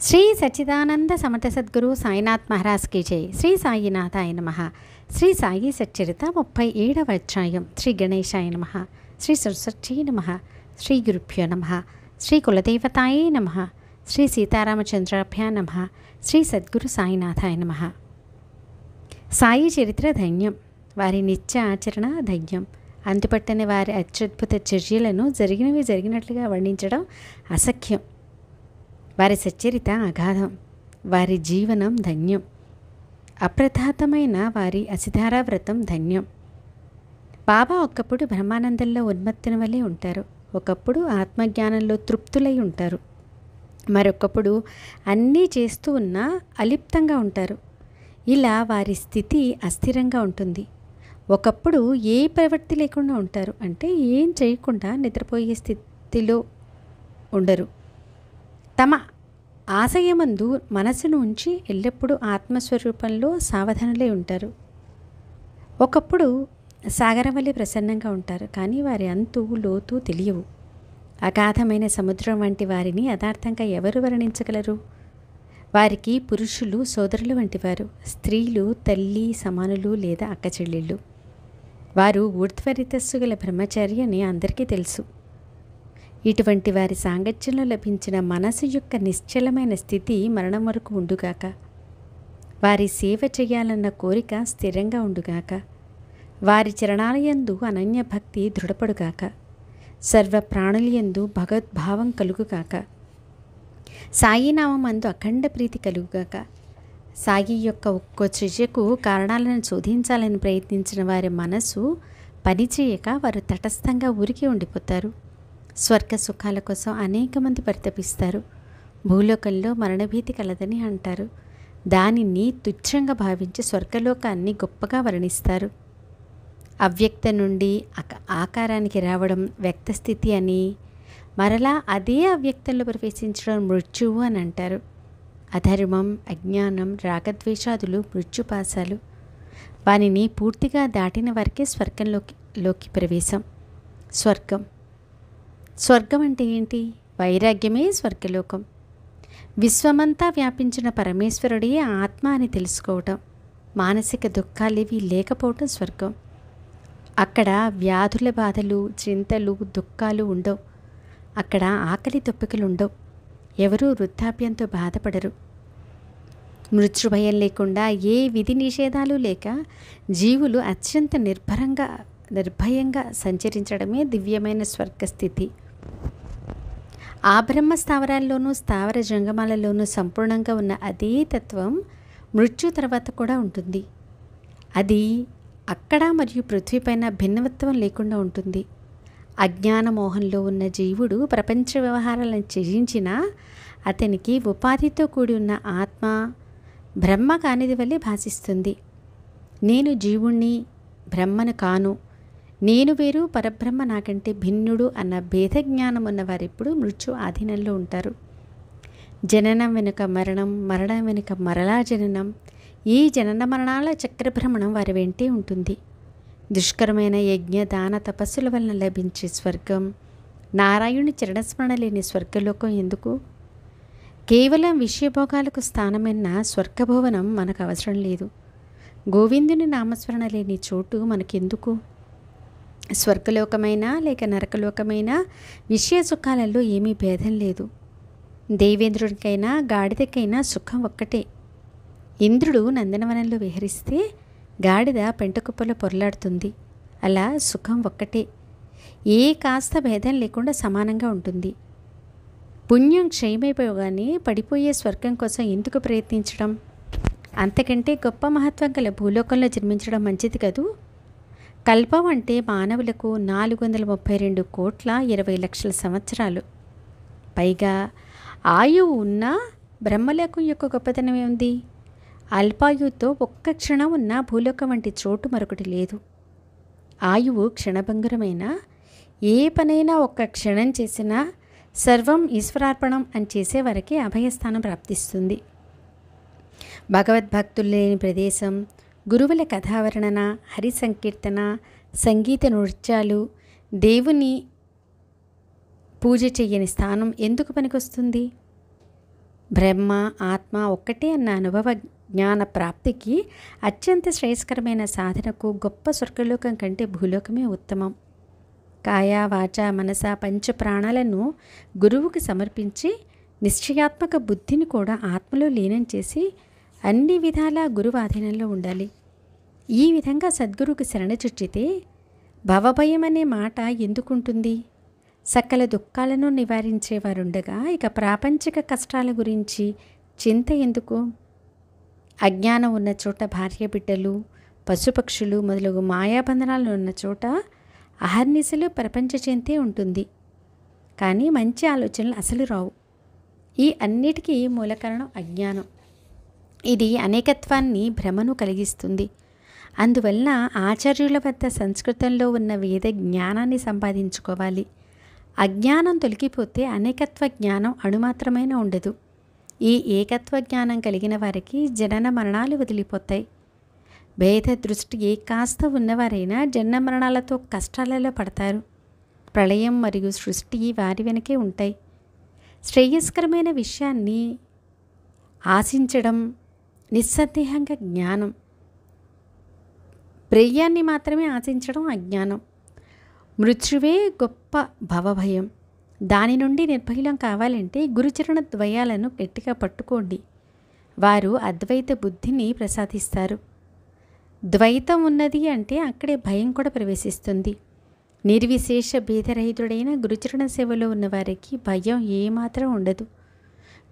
శ్రీ సచ్చిదానంద సమర్థ సద్గురు సాయినాథ్ మహారాజ్ की जय. శ్రీ సాయినాథాయ నమః. శ్రీ సాయి సచ్చరిత 37వ అధ్యాయం. శ్రీ గణేశాయ నమః. శ్రీ సరస్వతీ నమః. శ్రీ గురుభ్యో నమః. శ్రీ కులదేవతాయే నమః. శ్రీ సీతారామచంద్రాభ్యా నమః. శ్రీ సద్గురు సాయినాథాయ నమః. సాయి చరిత్ర ధన్యం, వారి నిత్య ఆచరణ ధన్యం. అంతుపట్టని వారి అత్యద్భుత చర్యలను జరిగినవి జరిగినట్లుగా వర్ణించడం అసఖ్యం. వారి సచ్చరిత అగాధం, వారి జీవనం ధన్యం. అప్రధాతమైన వారి అసిధారా వ్రతం ధన్యం. బాబా ఒకప్పుడు బ్రహ్మానందంలో ఉన్మత్తుని వలె ఉంటారు, ఒకప్పుడు ఆత్మజ్ఞానంలో తృప్తులై ఉంటారు, మరొకప్పుడు అన్నీ చేస్తూ ఉన్నా అలిప్తంగా ఉంటారు. ఇలా వారి స్థితి అస్థిరంగా ఉంటుంది. ఒకప్పుడు ఏ ప్రవృత్తి లేకుండా ఉంటారు, అంటే ఏం చేయకుండా నిద్రపోయే స్థితిలో ఉండరు. తమ ఆశయమందు మనసును ఉంచి ఎల్లప్పుడూ ఆత్మస్వరూపంలో సావధానులై ఉంటారు. ఒకప్పుడు సాగరం వలె ప్రసన్నంగా ఉంటారు, కానీ వారి అంతు లోతు తెలియవు. అగాధమైన సముద్రం వంటి వారిని యథార్థంగా ఎవరు వర్ణించగలరు? వారికి పురుషులు సోదరులు వంటివారు, స్త్రీలు తల్లి సమానులు లేదా అక్కచెల్లెళ్ళు. వారు ఊర్ధ్వరితస్సు గల బ్రహ్మచారి అని అందరికీ తెలుసు. ఇటువంటి వారి సాంగత్యంలో లభించిన మనసు యొక్క నిశ్చలమైన స్థితి మరణం వరకు ఉండుగాక. వారి సేవ చేయాలన్న కోరిక స్థిరంగా ఉండుగాక. వారి చరణాలయందు అనన్య భక్తి దృఢపడుగాక. సర్వ ప్రాణులయందు భగవద్భావం కలుగుగాక. సాయినామందు అఖండ ప్రీతి కలుగుగాక. సాయి యొక్క ఒక్కో చర్యకు కారణాలను శోధించాలని ప్రయత్నించిన వారి మనసు పనిచేయక వారు తటస్థంగా ఊరికి ఉండిపోతారు. స్వర్గ సుఖాల కోసం అనేక మంది పరితపిస్తారు. భూలోకంలో మరణభీతి కలదని అంటారు. దానిని తుచ్చంగా భావించి స్వర్గలోకాన్ని గొప్పగా వర్ణిస్తారు. అవ్యక్త నుండి ఆకారానికి రావడం వ్యక్తస్థితి అని, మరలా అదే అవ్యక్తంలో ప్రవేశించడం మృత్యువు అని అంటారు. అధర్మం, అజ్ఞానం, రాగద్వేషాదులు మృత్యుపాశాలు. వానిని పూర్తిగా దాటిన వారికే స్వర్గంలోకి ప్రవేశం. స్వర్గం అంటే ఏంటి? వైరాగ్యమే స్వర్గలోకం. విశ్వమంతా వ్యాపించిన పరమేశ్వరుడే ఆత్మ అని తెలుసుకోవటం. మానసిక దుఃఖాలేవి లేకపోవటం స్వర్గం. అక్కడ వ్యాధుల బాధలు, చింతలు, దుఃఖాలు ఉండవు. అక్కడ ఆకలి దొప్పికలు ఉండవు. ఎవరూ వృద్ధాప్యంతో బాధపడరు. మృత్యుభయం లేకుండా, ఏ విధి నిషేధాలు లేక జీవులు అత్యంత నిర్భయంగా సంచరించడమే దివ్యమైన స్వర్గస్థితి. ఆ బ్రహ్మ స్థావరాల్లోనూ స్థావర జంగమాలలోనూ సంపూర్ణంగా ఉన్న అదే తత్వం మృత్యు తర్వాత కూడా ఉంటుంది. అది అక్కడ మరియు పృథ్వీపైన భిన్నత్వం లేకుండా ఉంటుంది. అజ్ఞాన మోహంలో ఉన్న జీవుడు ప్రపంచ వ్యవహారాలను త్యజించినా అతనికి ఉపాధితో కూడి ఉన్న ఆత్మ బ్రహ్మ కానిది వల్లే భాషిస్తుంది. నేను జీవుణ్ణి, బ్రహ్మను కాను, నేను వేరు, పరబ్రహ్మ నాకంటే భిన్నుడు అన్న భేదజ్ఞానం ఉన్నవారెప్పుడు మృత్యు ఆధీనంలో ఉంటారు. జననం వెనుక మరణం, మరణం వెనుక మరలా జననం, ఈ జనన మరణాల చక్రభ్రమణం వారి వెంటే ఉంటుంది. దుష్కరమైన యజ్ఞ దాన తపస్సుల వలన లభించే స్వర్గం, నారాయణుని చరణస్మరణ లేని స్వర్గలోకం ఎందుకు? కేవలం విషయభోగాలకు స్థానమైన స్వర్గభవనం మనకు అవసరం లేదు. గోవిందుని నామస్మరణ లేని చోటు మనకెందుకు? స్వర్గలోకమైనా లేక నరకలోకమైనా విషయ సుఖాలలో ఏమీ భేదం లేదు. దేవేంద్రునికైనా గాడిదకైనా సుఖం ఒక్కటే. ఇంద్రుడు నందనవనంలో విహరిస్తే గాడిద పెంటకుప్పలో పొరలాడుతుంది. అలా సుఖం ఒక్కటే, ఏ కాస్త భేదం లేకుండా సమానంగా ఉంటుంది. పుణ్యం క్షయమైపోగానే పడిపోయే స్వర్గం కోసం ఎందుకు ప్రయత్నించడం? అంతకంటే గొప్ప మహత్వం గల భూలోకంలో జన్మించడం మంచిది కదూ. కల్పం అంటే మానవులకు 432,20,00,000 సంవత్సరాలు. పైగా ఆయువు ఉన్న బ్రహ్మలోకం యొక్క గొప్పతనం ఏముంది? అల్పాయువుతో ఒక్క క్షణం ఉన్న భూలోకం వంటి చోటు మరొకటి లేదు. ఆయువు క్షణభంగురమైన, ఏ పనైనా ఒక్క క్షణం చేసినా సర్వం ఈశ్వరార్పణం అని చేసేవారికి అభయస్థానం ప్రాప్తిస్తుంది. భగవద్భక్తులు లేని ప్రదేశం, గురువుల కథావర్ణన, హరి సంకీర్తన, సంగీత నృత్యాలు, దేవుని పూజ చెయ్యని స్థానం ఎందుకు పనికొస్తుంది? బ్రహ్మ ఆత్మ ఒక్కటే అన్న అనుభవ జ్ఞాన ప్రాప్తికి అత్యంత శ్రేయస్కరమైన సాధనకు గొప్ప స్వర్గలోకం కంటే భూలోకమే ఉత్తమం. కాయ వాచ మనస పంచ ప్రాణాలను గురువుకి సమర్పించి నిశ్చయాత్మక బుద్ధిని కూడా ఆత్మలో లీనం చేసి అన్ని విధాలా గురువు ఆధీనంలో ఉండాలి. ఈ విధంగా సద్గురువుకి శరణచుచ్చితే భవభయం అనే మాట ఎందుకుంటుంది? సకల దుఃఖాలను నివారించేవారుండగా ఇక ప్రాపంచిక కష్టాల గురించి చింత ఎందుకు? అజ్ఞానం ఉన్న చోట భార్య బిడ్డలు పశుపక్షులు మొదలగు మాయాబంధనాలు ఉన్న చోట అహర్నిశలు ప్రపంచ చింతే ఉంటుంది. కానీ మంచి ఆలోచనలు అసలు రావు. ఈ అన్నిటికీ మూల కారణం అజ్ఞానం. ఇది అనేకత్వాన్ని భ్రమను కలిగిస్తుంది. అందువలన ఆచార్యుల వద్ద సంస్కృతంలో ఉన్న వేద జ్ఞానాన్ని సంపాదించుకోవాలి. అజ్ఞానం తొలగిపోతే అనేకత్వ జ్ఞానం అణుమాత్రమైన ఉండదు. ఈ ఏకత్వ జ్ఞానం కలిగిన వారికి జనన మరణాలు వదిలిపోతాయి. భేద దృష్టి కాస్త ఉన్నవారైనా జనన మరణాలతో కష్టాలలో పడతారు. ప్రళయం మరియు సృష్టి వారి వెనకే ఉంటాయి. శ్రేయస్కరమైన విషయాన్ని ఆశించడం నిస్సందేహంగా జ్ఞానం. ప్రేయాన్ని మాత్రమే ఆశించడం అజ్ఞానం. మృత్యువే గొప్ప భవభయం. దాని నుండి నిర్భయం కావాలంటే గురుచరణ ద్వయాలను గట్టిగా పట్టుకోండి. వారు అద్వైత బుద్ధిని ప్రసాదిస్తారు. ద్వైతం ఉన్నది అంటే అక్కడే భయం కూడా ప్రవేశిస్తుంది. నిర్విశేష భేదరహితుడైన గురుచరణ సేవలో ఉన్నవారికి భయం ఏమాత్రం ఉండదు.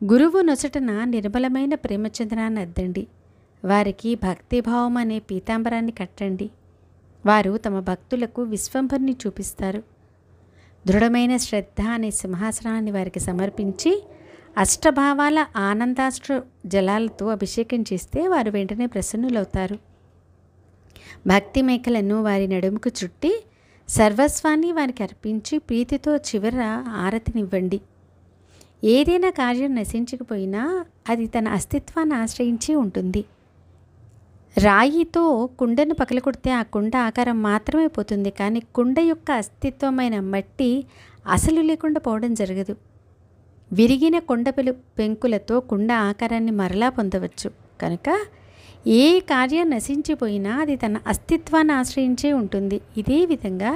గురువు నొసటన నిర్మలమైన ప్రేమచంద్రాన్ని అద్దండి. వారికి భక్తిభావం అనే పీతాంబరాన్ని కట్టండి. వారు తమ భక్తులకు విశ్వంభర్ని చూపిస్తారు. దృఢమైన శ్రద్ధ అనే సింహాసనాన్ని వారికి సమర్పించి అష్టభావాల ఆనందాష్ట్ర జలాలతో అభిషేకం చేస్తే వారు వెంటనే ప్రసన్నులవుతారు. భక్తి మేకలను వారి నడుముకు చుట్టి సర్వస్వాన్ని వారికి అర్పించి ప్రీతితో చివర ఆరతినివ్వండి. ఏదైనా కార్యం నశించకపోయినా అది తన అస్తిత్వాన్ని ఆశ్రయించి ఉంటుంది. రాయితో కుండను పగలగొడితే ఆ కుండ ఆకారం మాత్రమే పోతుంది, కానీ కుండ యొక్క అస్తిత్వమైన మట్టి అసలు లేకుండా పోవడం జరగదు. విరిగిన కొండ పెంకులతో కుండ ఆకారాన్ని మరలా పొందవచ్చు. కనుక ఏ కార్యం నశించిపోయినా అది తన అస్తిత్వాన్ని ఆశ్రయించే ఉంటుంది. ఇదే విధంగా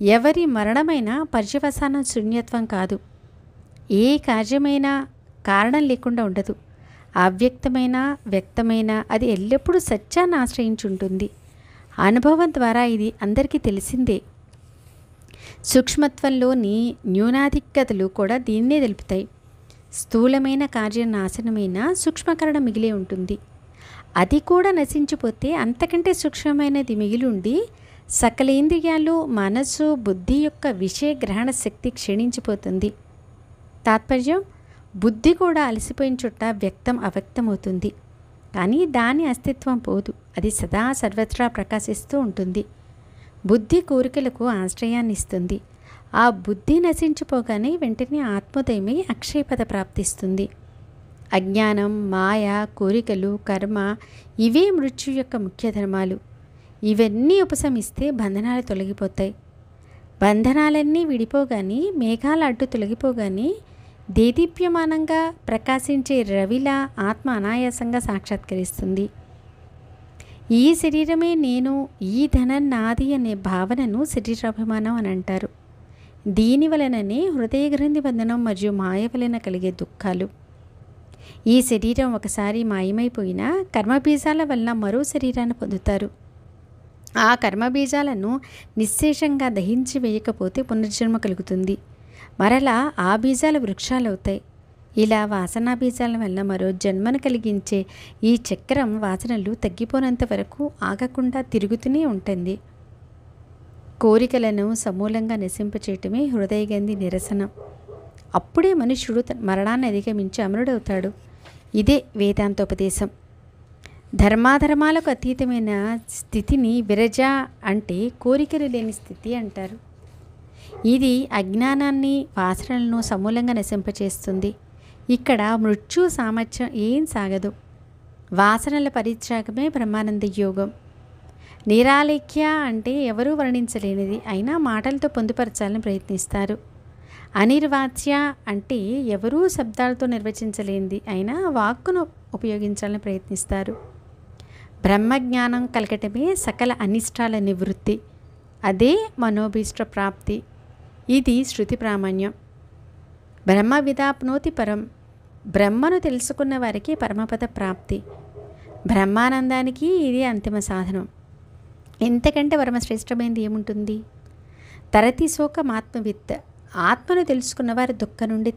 ఎవరి మరణమైనా పర్యవసానం శూన్యత్వం కాదు. ఏ కార్యమైనా కారణం లేకుండా ఉండదు. అవ్యక్తమైన వ్యక్తమైన అది ఎల్లప్పుడూ సత్యాన్ని ఆశ్రయించి ఉంటుంది. అనుభవం ద్వారా ఇది అందరికీ తెలిసిందే. సూక్ష్మత్వంలోని న్యూనాధిక్యతలు కూడా దీన్నే తెలుపుతాయి. స్థూలమైన కార్యం నాశనమైన సూక్ష్మకరణ మిగిలే ఉంటుంది. అది కూడా నశించిపోతే అంతకంటే సూక్ష్మమైనది మిగిలి ఉండి సకలేంద్రియాలు మనస్సు బుద్ధి యొక్క విషయ గ్రహణ శక్తి క్షీణించిపోతుంది. తాత్పర్యం, బుద్ధి కూడా అలసిపోయిన చుట్ట వ్యక్తం అవ్యక్తమవుతుంది. కానీ దాని అస్తిత్వం పోదు. అది సదా సర్వత్రా ప్రకాశిస్తూ ఉంటుంది. బుద్ధి కోరికలకు ఆశ్రయాన్ని ఇస్తుంది. ఆ బుద్ధి నశించిపోగానే వెంటనే ఆత్మోదయమై అక్షయపద ప్రాప్తిస్తుంది. అజ్ఞానం, మాయ, కోరికలు, కర్మ ఇవే మృత్యు యొక్క ముఖ్య ధర్మాలు. ఇవన్నీ ఉపశమిస్తే బంధనాలు తొలగిపోతాయి. బంధనాలన్నీ విడిపోగానే, మేఘాల అడ్డు తొలగిపోగానే దేదీప్యమానంగా ప్రకాశించే రవిలా ఆత్మ అనాయాసంగా సాక్షాత్కరిస్తుంది. ఈ శరీరమే నేను, ఈ ధనం నాది అనే భావనను శరీరాభిమానం అని అంటారు. దీని వలననే హృదయ గ్రంథి బంధనం మరియు మాయ వలన కలిగే దుఃఖాలు. ఈ శరీరం ఒకసారి మాయమైపోయినా కర్మబీజాల వలన మరో శరీరాన్ని పొందుతారు. ఆ కర్మబీజాలను నిశ్శేషంగా దహించి వేయకపోతే పునర్జన్మ కలుగుతుంది. మరలా ఆ బీజాలు వృక్షాలవుతాయి. ఇలా వాసనా బీజాల వల్ల మరో జన్మను కలిగించే ఈ చక్రం వాసనలు తగ్గిపోనంత వరకు ఆగకుండా తిరుగుతూనే ఉంటుంది. కోరికలను సమూలంగా నశింపచేయటమే హృదయగంధి నిరసనం. అప్పుడే మనుష్యుడు మరణాన్ని అధిగమించి అమరుడవుతాడు. ఇదే వేదాంతోపదేశం. ధర్మాధర్మాలకు అతీతమైన స్థితిని విరజ అంటే కోరికలు లేని స్థితి అంటారు. ఇది అజ్ఞానాన్ని వాసనలను సమూలంగా నశింపచేస్తుంది. ఇక్కడ మృత్యు సామర్థ్యం ఏం సాగదు. వాసనల పరిత్యాగమే బ్రహ్మానంద యోగం. నిరాలేఖ్య అంటే ఎవరూ వర్ణించలేనిది, అయినా మాటలతో పొందుపరచాలని ప్రయత్నిస్తారు. అనిర్వాచ్య అంటే ఎవరూ శబ్దాలతో నిర్వచించలేనిది అయినా వాక్కును ఉపయోగించాలని ప్రయత్నిస్తారు. బ్రహ్మజ్ఞానం కలగటమే సకల అనిష్టాల నివృత్తి, అదే మనోభీష్ట ప్రాప్తి. ఇది శృతి ప్రామాణ్యం. బ్రహ్మ విదాప్నోతి పరం, బ్రహ్మను తెలుసుకున్న వారికి పరమపద ప్రాప్తి. బ్రహ్మానందానికి ఇది అంతిమ సాధనం. ఎంతకంటే పరమశ్రేష్టమైనది ఏముంటుంది? తరతి శోకమాత్మవిత్, ఆత్మను తెలుసుకున్నవారు దుఃఖం నుండి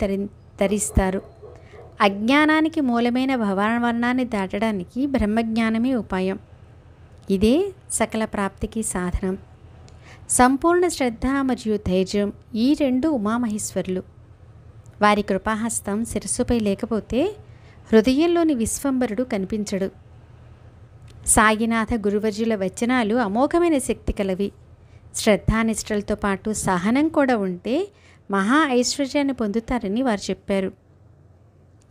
తరిస్తారు. అజ్ఞానానికి మూలమైన భవవర్ణాన్ని దాటడానికి బ్రహ్మజ్ఞానమే ఉపాయం. ఇదే సకల ప్రాప్తికి సాధనం. సంపూర్ణ శ్రద్ధ మరియు ధైర్యం, ఈ రెండు ఉమామహేశ్వరులు. వారి కృపాహస్తం శిరస్సుపై లేకపోతే హృదయంలోని విశ్వంబరుడు కనిపించడు. సాయినాథ గురువర్యుల వచనాలు అమోఘమైన శక్తి కలవి. శ్రద్ధానిష్టలతో పాటు సహనం కూడా ఉంటే మహా ఐశ్వర్యాన్ని పొందుతారని వారు చెప్పారు.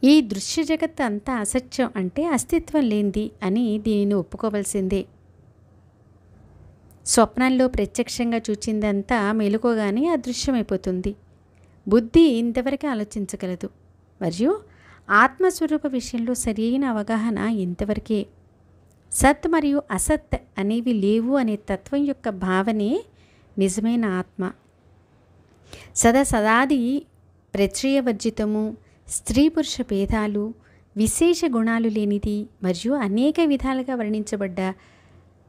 ఈ దృశ్య జగత్తు అంతా అసత్యం అంటే అస్తిత్వం లేనిది అని దీనిని ఒప్పుకోవలసిందే. స్వప్నంలో ప్రత్యక్షంగా చూచిందంతా మెలుకోగానే అదృశ్యమైపోతుంది. బుద్ధి ఇంతవరకు ఆలోచించగలదు మరియు ఆత్మస్వరూప విషయంలో సరైన అవగాహన ఇంతవరకే. సత్ మరియు అసత్ అనేవి లేవు అనే తత్వం యొక్క భావనే నిజమైన ఆత్మ. సదాది ప్రత్యయవర్జితము, స్త్రీ పురుష భేదాలు, విశేష గుణాలు లేనిది మరియు అనేక విధాలుగా వర్ణించబడ్డ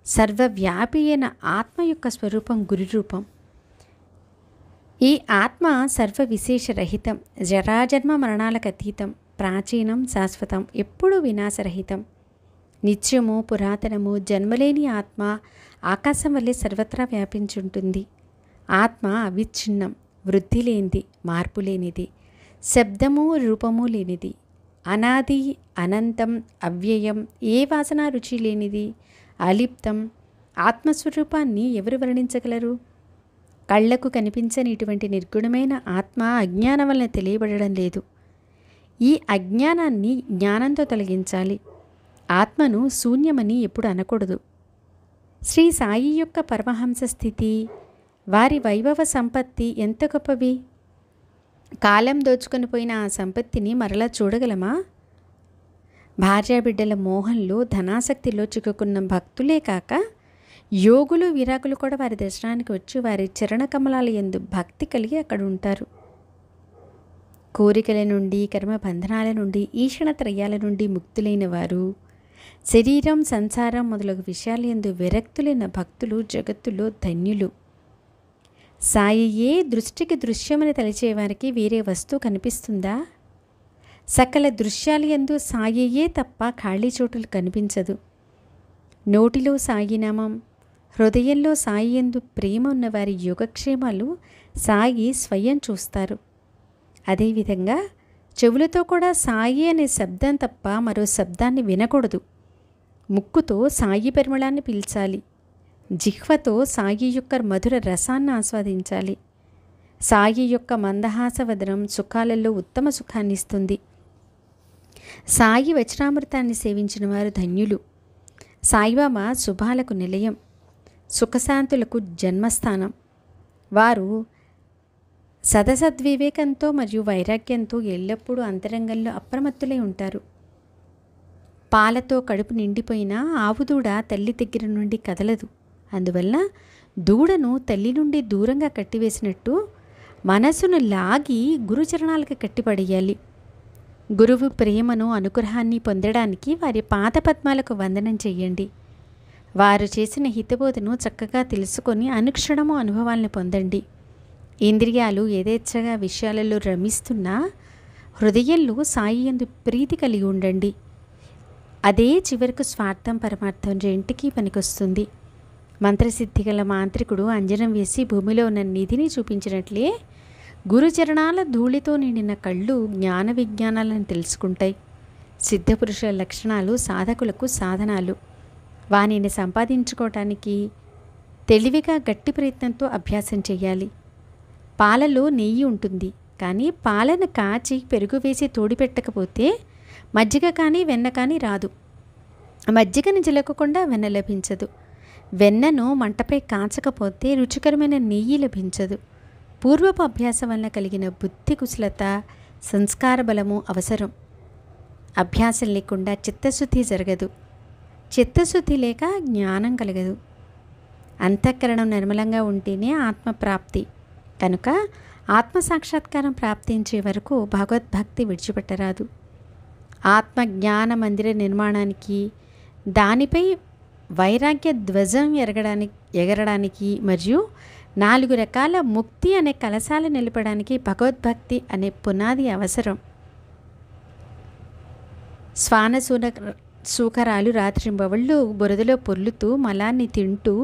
సర్వవ్యాపి అయిన ఆత్మ యొక్క స్వరూపం గురురూపం. ఈ ఆత్మ సర్వ విశేషరహితం, జరాజన్మ మరణాలకు అతీతం, ప్రాచీనం, శాశ్వతం, ఎప్పుడూ వినాశరహితం, నిత్యము, పురాతనము, జన్మలేని ఆత్మ ఆకాశం వల్లే సర్వత్రా వ్యాపించుంటుంది. ఆత్మ అవిచ్ఛిన్నం, వృద్ధి లేనిది, మార్పు లేనిది, శబ్దము రూపము లేనిది, అనాది, అనంతం, అవ్యయం, ఏ వాసన రుచి లేనిది, అలిప్తం. ఆత్మస్వరూపాన్ని ఎవరు వర్ణించగలరు? కళ్లకు కనిపించని ఇటువంటి నిర్గుణమైన ఆత్మ అజ్ఞానం వలన తెలియబడడం లేదు. ఈ అజ్ఞానాన్ని జ్ఞానంతో తొలగించాలి. ఆత్మను శూన్యమని ఎప్పుడు అనకూడదు. శ్రీ సాయి యొక్క పరమహంస స్థితి, వారి వైభవ సంపత్తి ఎంత గొప్పవి! కాలం దోచుకొని పోయిన ఆ సంపత్తిని మరలా చూడగలమా? భార్యాబిడ్డల మోహంలో, ధనాసక్తిలో చిక్కుకున్న భక్తులే కాక యోగులు, విరాగులు కూడా వారి దర్శనానికి వచ్చి వారి చరణ కమలాల యందు భక్తి కలిగి అక్కడ ఉంటారు. కోరికల నుండి, కర్మ బంధనాల నుండి, ఈషణత్రయాల నుండి ముక్తులైన వారు, శరీరం, సంసారం మొదలగు విషయాల యందు విరక్తులైన భక్తులు జగత్తులో ధన్యులు. సాయియే దృష్టికి దృశ్యమని తలిచేవారికి వేరే వస్తువు కనిపిస్తుందా? సకల దృశ్యాల యందు సాయియే తప్ప ఖాళీ చోటులు కనిపించదు. నోటిలో సాయినామం, హృదయంలో సాయి యందు ప్రేమ ఉన్నవారి యోగక్షేమాలు సాయి స్వయం చూస్తారు. అదేవిధంగా చెవులతో కూడా సాయి అనే శబ్దం తప్ప మరో శబ్దాన్ని వినకూడదు. ముక్కుతో సాయి పరిమళాన్ని పీల్చాలి. జిహ్వతో సాయి యొక్క మధుర రసాన్ని ఆస్వాదించాలి. సాయి యొక్క మందహాసవదనం సుఖాలలో ఉత్తమ సుఖాన్ని ఇస్తుంది. సాయి వచనామృతాన్ని సేవించిన వారు ధన్యులు. సాయిబాబా శుభాలకు నిలయం, సుఖశాంతులకు జన్మస్థానం. వారు సదసద్వివేకంతో మరియు వైరాగ్యంతో ఎల్లప్పుడూ అంతరంగంలో అప్రమత్తులై ఉంటారు. పాలతో కడుపు నిండిపోయిన ఆవుదూడ తల్లి దగ్గర నుండి కదలదు. అందువల్ల దూడను తల్లి నుండి దూరంగా కట్టివేసినట్టు మనసును లాగి గురుచరణాలకు కట్టిపడేయాలి. గురువు ప్రేమను, అనుగ్రహాన్ని పొందడానికి వారి పాదపద్మాలకు వందనం చెయ్యండి. వారు చేసిన హితబోధను చక్కగా తెలుసుకొని అనుక్షణము అనుభవాలను పొందండి. ఇంద్రియాలు యథేచ్ఛగా విషయాలలో రమిస్తున్నా హృదయంలో సాయి యందు ప్రీతి కలిగి ఉండండి. అదే చివరకు స్వార్థం, పరమార్థం రెంటికి పనికొస్తుంది. మంత్రసిద్ధి గల మాంత్రికుడు అంజనం వేసి భూమిలో ఉన్న నిధిని చూపించినట్లే గురుచరణాల ధూళితో నిండిన కళ్ళు జ్ఞాన విజ్ఞానాలను తెలుసుకుంటాయి. సిద్ధపురుషుల లక్షణాలు సాధకులకు సాధనాలు. వానిని సంపాదించుకోవటానికి తెలివిగా గట్టి ప్రయత్నంతో అభ్యాసం చేయాలి. పాలలో నెయ్యి ఉంటుంది, కానీ పాలను కాచి పెరుగు వేసి తోడిపెట్టకపోతే మజ్జిగ కానీ వెన్న కానీ రాదు. మజ్జిగని చిలకకుండా వెన్న లభించదు. వెన్నను మంటపై కాచకపోతే రుచికరమైన నెయ్యి లభించదు. పూర్వపు అభ్యాసం వలన కలిగిన బుద్ధి కుశలత, సంస్కార బలము అవసరం. అభ్యాసం లేకుండా చిత్తశుద్ధి జరగదు. చిత్తశుద్ధి లేక జ్ఞానం కలగదు. అంతఃకరణం నిర్మలంగా ఉంటేనే ఆత్మప్రాప్తి. కనుక ఆత్మసాక్షాత్కారం ప్రాప్తించే వరకు భగవద్భక్తి విడిచిపెట్టరాదు. ఆత్మజ్ఞాన మందిర నిర్మాణానికి, దానిపై వైరాగ్య ధ్వజం ఎగరడానికి మరియు 4 రకాల ముక్తి అనే కలశాలు నిలపడానికి భగవద్భక్తి అనే పునాది అవసరం. సూకరాలు రాత్రింబవళ్ళు బురదలో పొర్లుతూ మలాన్ని తింటూ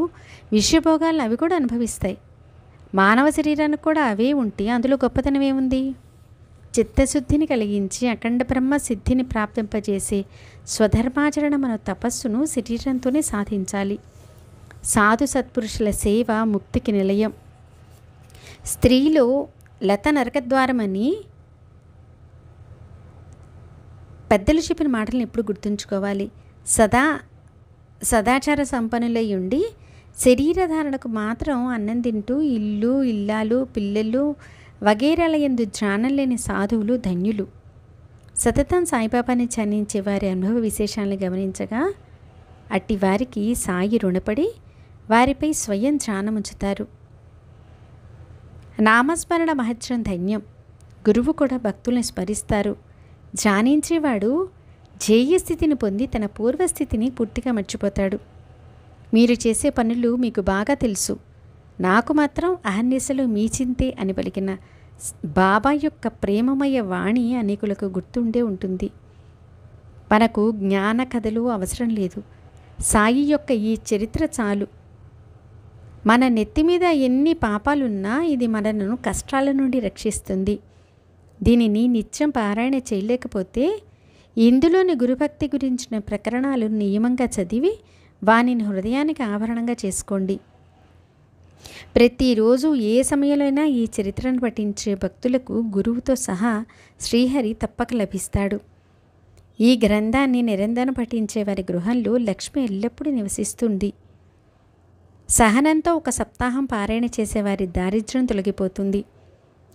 విషయభోగాలను అవి కూడా అనుభవిస్తాయి. మానవ శరీరానికి కూడా అవే ఉంటే అందులో గొప్పతనం ఏముంది? చిత్తశుద్ధిని కలిగించి అఖండ బ్రహ్మ సిద్ధిని ప్రాప్తింపజేసే స్వధర్మాచరణ మన తపస్సును శరీరంతోనే సాధించాలి. సాధు సత్పురుషుల సేవ ముక్తికి నిలయం. స్త్రీలో లత నరకద్వారమని పెద్దలు చెప్పిన మాటలను ఎప్పుడు గుర్తుంచుకోవాలి. సదాచార సంపన్నులై ఉండి శరీరధారణకు మాత్రం అన్నం తింటూ ఇల్లు, ఇల్లాలు, పిల్లలు వగైరాల యందు ధ్యానం లేని సాధువులు ధన్యులు. సతతం సాయిబాబాని చర్నించే వారి అనుభవ విశేషాలను గమనించగా అట్టి వారికి సాయి రుణపడి వారిపై స్వయం ధ్యానముంచుతారు. నామస్మరణ మహత్యం ధన్యం. గురువు కూడా భక్తుల్ని స్మరిస్తారు. ధ్యానించేవాడు ధ్యేయస్థితిని పొంది తన పూర్వస్థితిని పూర్తిగా మర్చిపోతాడు. మీరు చేసే పనులు మీకు బాగా తెలుసు, నాకు మాత్రం అహర్నిశలు మీ చింతే అని పలికిన బాబా యొక్క ప్రేమమయ వాణి అనేకులకు గుర్తుండే ఉంటుంది. మనకు జ్ఞాన కథలు అవసరం లేదు. సాయి యొక్క ఈ చరిత్ర చాలు. మన నెత్తి మీద ఎన్ని పాపాలున్నా ఇది మనను కష్టాల నుండి రక్షిస్తుంది. దీనిని నిత్యం పారాయణ చేయలేకపోతే ఇందులోని గురుభక్తి గురించిన ప్రకరణాలు నియమంగా చదివి వానిని హృదయానికి ఆభరణంగా చేసుకోండి. ప్రతిరోజు ఏ సమయంలోనైనా ఈ చరిత్రను పఠించే భక్తులకు గురువుతో సహా శ్రీహరి తప్పక లభిస్తాడు. ఈ గ్రంథాన్ని నిరంతరం పఠించే వారి గృహంలో లక్ష్మి ఎల్లప్పుడూ నివసిస్తుంది. సహనంతో ఒక సప్తాహం పారాయణ చేసేవారి దారిద్ర్యం తొలగిపోతుంది.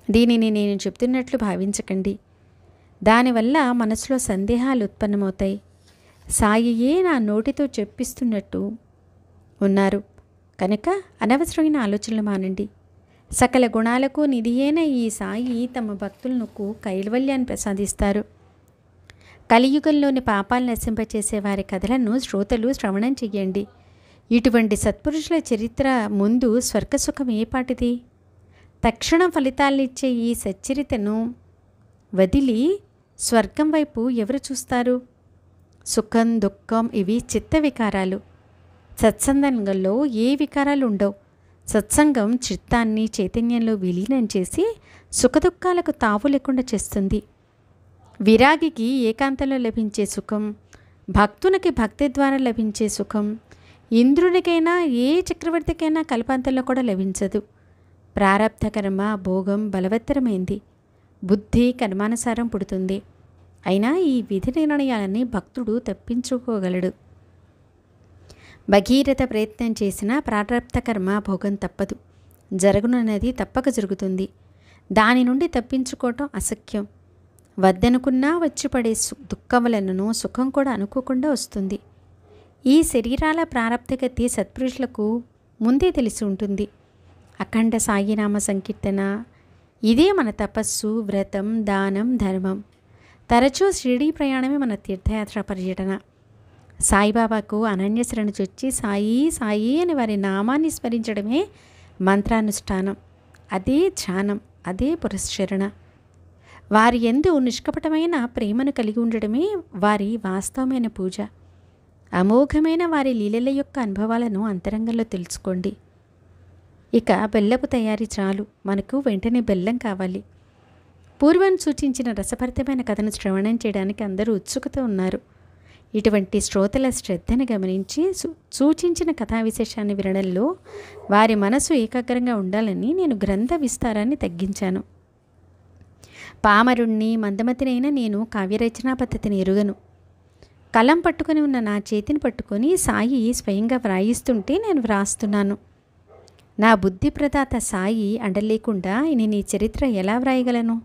దీనిని నేను చెప్తున్నట్లు భావించకండి. దానివల్ల మనసులో సందేహాలు ఉత్పన్నమవుతాయి. సాయియే నా నోటితో చెప్పిస్తున్నట్టు ఉన్నారు కనుక అనవసరమైన ఆలోచనలు మానండి. సకల గుణాలకు నిధి అయిన ఈ సాయి తమ భక్తులకు కైవల్యాన్ని ప్రసాదిస్తారు. కలియుగంలోని పాపాలు నశింపచేసే వారి కథలను శ్రోతలు శ్రవణం చెయ్యండి. ఇటువంటి సత్పురుషుల చరిత్ర ముందు స్వర్గసుఖం ఏపాటిది? తక్షణ ఫలితాలనిచ్చే ఈ సచ్చరితను వదిలి స్వర్గం వైపు ఎవరు చూస్తారు? సుఖం, దుఃఖం ఇవి చిత్త వికారాలు. సత్సంగంలో ఏ వికారాలు ఉండవు. సత్సంగం చిత్తాన్ని చైతన్యంలో విలీనం చేసి సుఖదుఖాలకు తావు లేకుండా చేస్తుంది. విరాగికి ఏకాంతంలో లభించే సుఖం, భక్తునికి భక్తి ద్వారా లభించే సుఖం ఇంద్రునికైనా ఏ చక్రవర్తికైనా కల్పాంతంలో కూడా లభించదు. ప్రారబ్ధ కర్మ భోగం బలవత్తరమైంది. బుద్ధి కర్మానుసారం పుడుతుంది. అయినా ఈ విధి నిర్ణయాలని భక్తుడు తప్పించుకోగలడు. భగీరథ ప్రయత్నం చేసినా ప్రారబ్ధ కర్మ భోగం తప్పదు. జరుగునన్నది తప్పక జరుగుతుంది. దాని నుండి తప్పించుకోవటం అసఖ్యం. వద్దనుకున్నా వచ్చి పడే దుఃఖములను సుఖం కూడా అనుకోకుండా వస్తుంది. ఈ శరీరాల ప్రారబ్ధగతి సత్పురుషులకు ముందే తెలిసి ఉంటుంది. అఖండ సాయినామ సంకీర్తన ఇదే మన తపస్సు, వ్రతం, దానం, ధర్మం. తరచూ షిరిడీ ప్రయాణమే మన తీర్థయాత్ర పర్యటన. సాయిబాబాకు అనన్యశరణ చొచ్చి సాయి సాయి అని వారి నామాన్ని స్మరించడమే మంత్రానుష్ఠానం. అదే ధ్యానం, అదే పురస్చరణ. వారి యందు నిష్కపటమైన ప్రేమను కలిగి ఉండడమే వారి వాస్తవమైన పూజ. అమోఘమైన వారి లీలల యొక్క అనుభవాలను అంతరంగంలో తెలుసుకోండి. ఇక బెల్లపు తయారీ చాలు. మనకు వెంటనే బెల్లం కావాలి. పూర్వం సూచించిన రసభరితమైన కథను శ్రవణం చేయడానికి అందరూ ఉత్సుకత ఉన్నారు. ఇటువంటి శ్రోతల శ్రద్ధను గమనించి సూచించిన కథా విశేషాన్ని వినడంలో వారి మనసు ఏకాగ్రంగా ఉండాలని నేను గ్రంథ విస్తారాన్ని తగ్గించాను. పామరుణ్ణి, మందమతినైనా నేను కావ్యరచనా పద్ధతిని ఎరుగను. కలం పట్టుకొని ఉన్న నా చేతిని పట్టుకొని సాయి స్వయంగా వ్రాయిస్తుంటే నేను వ్రాస్తున్నాను. నా బుద్ధి ప్రదాత సాయి అండలేకుండా నేను ఈ చరిత్ర ఎలా వ్రాయగలను?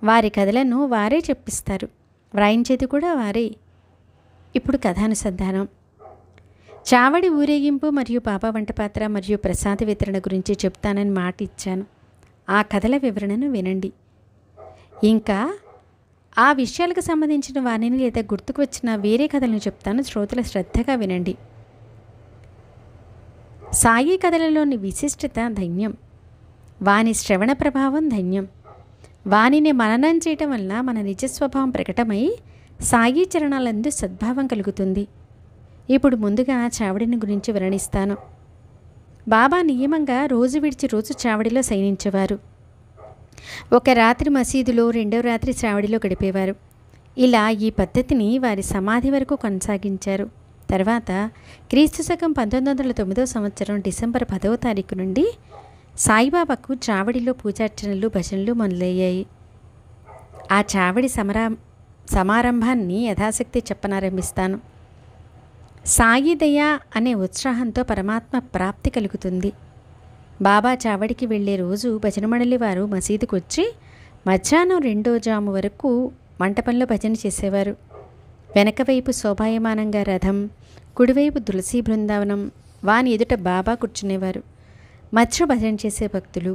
వారి కథలను వారే చెప్పిస్తారు, వ్రాయించేది కూడా వారే. ఇప్పుడు కథానుసంధానం. చావడి ఊరేగింపు మరియు బాబా వంటపాత్ర మరియు ప్రసాద వితరణ గురించి చెప్తానని మాట ఇచ్చాను. ఆ కథల వివరణను వినండి. ఇంకా ఆ విషయాలకు సంబంధించిన వాణిని లేదా గుర్తుకు వచ్చిన వేరే కథలను చెప్తాను, శ్రోతల శ్రద్ధగా వినండి. సాయి కథలలోని విశిష్టత ధన్యం. వాని శ్రవణ ప్రభావం ధన్యం. వానిని మననం చేయటం వల్ల మన నిజస్వభావం ప్రకటమై సాయి చరణాలందు సద్భావం కలుగుతుంది. ఇప్పుడు ముందుగా చావడిని గురించి వర్ణిస్తాను. బాబా నియమంగా రోజు విడిచి రోజు చావడిలో శయనించేవారు. ఒక రాత్రి మసీదులో, రెండవ రాత్రి చావడిలో గడిపేవారు. ఇలా ఈ పద్ధతిని వారి సమాధి వరకు కొనసాగించారు. తర్వాత క్రీస్తు శకం 1909 సంవత్సరం డిసెంబర్ 10వ తారీఖు నుండి సాయిబాబాకు చావడిలో పూజార్చనలు, భజనలు మొదలయ్యాయి. ఆ చావడి సమారంభాన్ని యథాశక్తి చెప్పనారంభిస్తాను. సాయి దయ అనే ఉత్సాహంతో పరమాత్మ ప్రాప్తి కలుగుతుంది. బాబా చావడికి వెళ్లే రోజు భజన మండలి వారు మసీదుకు వచ్చి మధ్యాహ్నం 2వ జాము వరకు మంటపంలో భజన చేసేవారు. వెనకవైపు శోభాయమానంగా రథం, కుడివైపు తులసి బృందావనం, వాని ఎదుట బాబా కూర్చునేవారు. మధ్య భజన చేసే భక్తులు.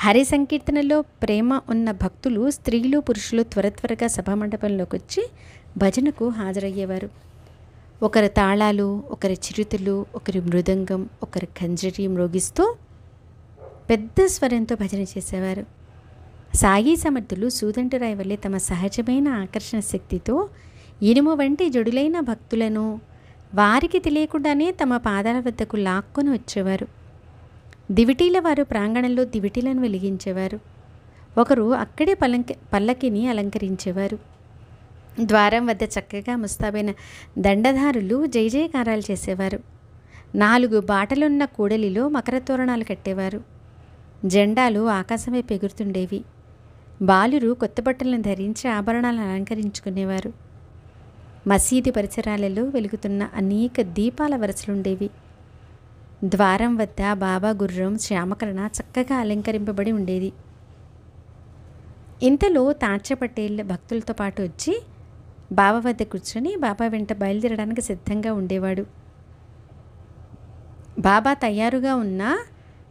హరి సంకీర్తనలో ప్రేమ ఉన్న భక్తులు, స్త్రీలు, పురుషులు త్వరగా సభామండపంలోకి వచ్చి భజనకు హాజరయ్యేవారు. ఒకరు తాళాలు, ఒకరి చిరుతులు, ఒకరి మృదంగం, ఒకరి ఖంజరి మ్రోగిస్తూ పెద్ద స్వరంతో భజన చేసేవారు. సాయి సమర్థులు సూదంటురాయి వల్లే తమ సహజమైన ఆకర్షణ శక్తితో ఇనుము వంటి జడులైన భక్తులను వారికి తెలియకుండానే తమ పాదాల వద్దకు లాక్కొని వచ్చేవారు. దివిటీల వారు ప్రాంగణంలో దివిటీలను వెలిగించేవారు. ఒకరు అక్కడే పల్లకిని అలంకరించేవారు. ద్వారం వద్ద చక్కగా ముస్తాబైన దండధారులు జై జయకారాలు చేసేవారు. 4 బాటలున్న కూడలిలో మకర తోరణాలు కట్టేవారు. జెండాలు ఆకాశమే పెగురుతుండేవి. బాలురు కొత్త బట్టలను ధరించి ఆభరణాలను అలంకరించుకునేవారు. మసీదు పరిసరాలలో వెలుగుతున్న అనేక దీపాల వరసలుండేవి. ద్వారం వద్ద బాబా గుర్రం శ్యామకరణ చక్కగా అలంకరింపబడి ఉండేది. ఇంతలో తాడ్చ పటేల్ భక్తులతో పాటు వచ్చి బాబా వద్ద కూర్చొని బాబా వెంట బయలుదేరడానికి సిద్ధంగా ఉండేవాడు. బాబా తయారుగా ఉన్న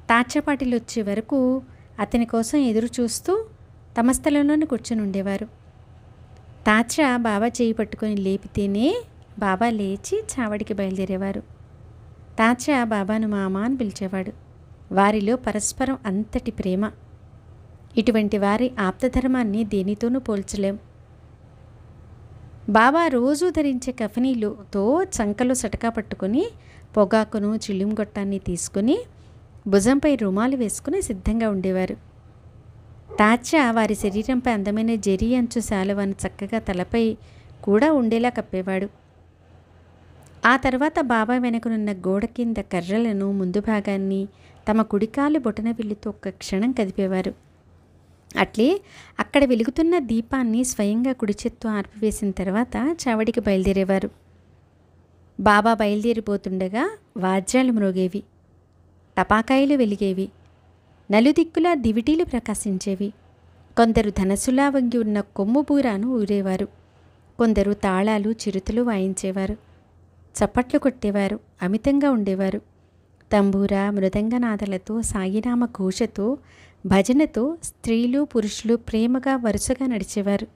తాడ్చపాటిలు వచ్చే వరకు అతని కోసం ఎదురు చూస్తూ తమ స్థలంలోనే కూర్చొని ఉండేవారు. తాడ్చ బాబా చేయి పట్టుకొని లేపితేనే బాబా లేచి చావడికి బయలుదేరేవారు. తాడ్చ బాబాను మామ అని పిలిచేవాడు. వారిలో పరస్పరం అంతటి ప్రేమ. ఇటువంటి వారి ఆప్తధర్మాన్ని దేనితోనూ పోల్చలేం. బాబా రోజు ధరించే కఫనీలుతో చంకలో సటకా పట్టుకొని పొగాకును, చిల్లిం గొట్టాన్ని తీసుకుని భుజంపై రుమాలు వేసుకుని సిద్ధంగా ఉండేవారు. తాడ్చ వారి శరీరంపై అందమైన జరీ అంచు శాలువాను చక్కగా తలపై కూడా ఉండేలా కప్పేవాడు. ఆ తర్వాత బాబా వెనుకనున్న గోడ కింద కర్రలను, ముందు భాగాన్ని తమ కుడికాలు బొటన విల్లుతో ఒక్క క్షణం కదిపేవారు. అట్లే అక్కడ వెలుగుతున్న దీపాన్ని స్వయంగా కుడి చేత్తో ఆర్పివేసిన తర్వాత చావడికి బయలుదేరేవారు. బాబా బయలుదేరిపోతుండగా వాద్యాలు మ్రోగేవి, టపాకాయలు వెలిగేవి, నలుదిక్కులా దివిటీలు ప్రకాశించేవి. కొందరు ధనసులా వంగి ఉన్న కొమ్ము బూరాను ఊరేవారు. కొందరు తాళాలు, చిరుతులు వాయించేవారు. చప్పట్లు కొట్టేవారు. అమితంగా ఉండేవారు. తంబూరా, మృదంగనాథలతో, సాయినామ ఘోషతో, భజనతో స్త్రీలు, పురుషులు ప్రేమగా వరుసగా నడిచేవారు.